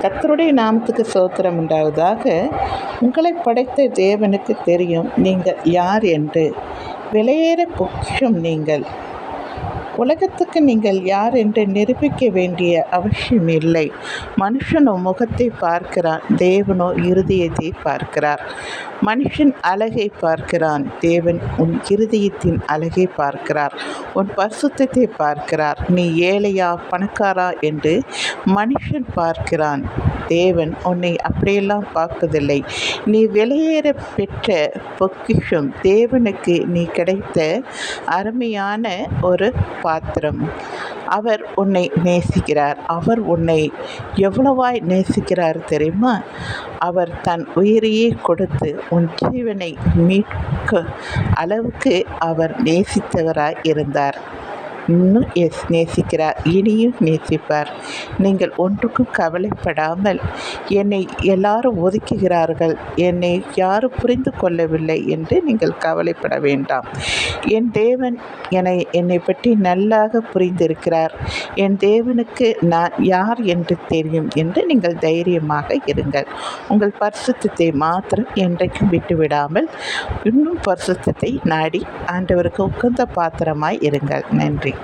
கர்த்தருடைய நாமத்துக்கு ஸ்தோத்திரம் உண்டாவதாக. உங்களை படைத்த தேவனுக்கு தெரியும் நீங்கள் யார் என்று. விலையேற பொக்கிஷம் நீங்கள். உலகத்துக்கு நீங்கள் யார் என்று நிரூபிக்க வேண்டிய அவசியம் இல்லை. மனுஷனோ முகத்தை பார்க்கிறான், தேவனோ இருதயத்தை பார்க்கிறார். மனுஷன் அழகை பார்க்கிறான், தேவன் உன் இருதயத்தின் அழகை பார்க்கிறார், உன் பரிசுத்தத்தை பார்க்கிறார். நீ ஏழையா பணக்காரா என்று மனுஷன் பார்க்கிறான், தேவன் உன்னை அப்படியெல்லாம் பார்ப்பதில்லை. நீ வெளியேற பெற்ற பொக்கிஷம், தேவனுக்கு நீ கிடைத்த அருமையான ஒரு பாத்திரம். அவர் உன்னை நேசிக்கிறார். அவர் உன்னை எவ்வளவாய் நேசிக்கிறார் தெரியுமா? அவர் தன் உயிரையே கொடுத்து உன் ஜீவனை மீட்க அளவுக்கு அவர் நேசித்தவராய் இருந்தார். இன்னும் நேசிக்கிறார், இனியும் நேசிப்பார். நீங்கள் ஒன்றுக்கும் கவலைப்படாமல், என்னை எல்லாரும் ஒதுக்குகிறார்கள், என்னை யாரும் புரிந்து கொள்ளவில்லை என்று நீங்கள் கவலைப்பட வேண்டாம். என் தேவன் என்னை பற்றி நல்லாக புரிந்திருக்கிறார். என் தேவனுக்கு நான் யார் என்று தெரியும் என்று நீங்கள் தைரியமாக இருங்கள். உங்கள் பரிசுத்தத்தை மாத்திரம் என்றைக்கும் விட்டுவிடாமல் இன்னும் பரிசுத்தத்தை நாடி ஆண்டவருக்கு உகந்த பாத்திரமாய் இருங்கள். நன்றி.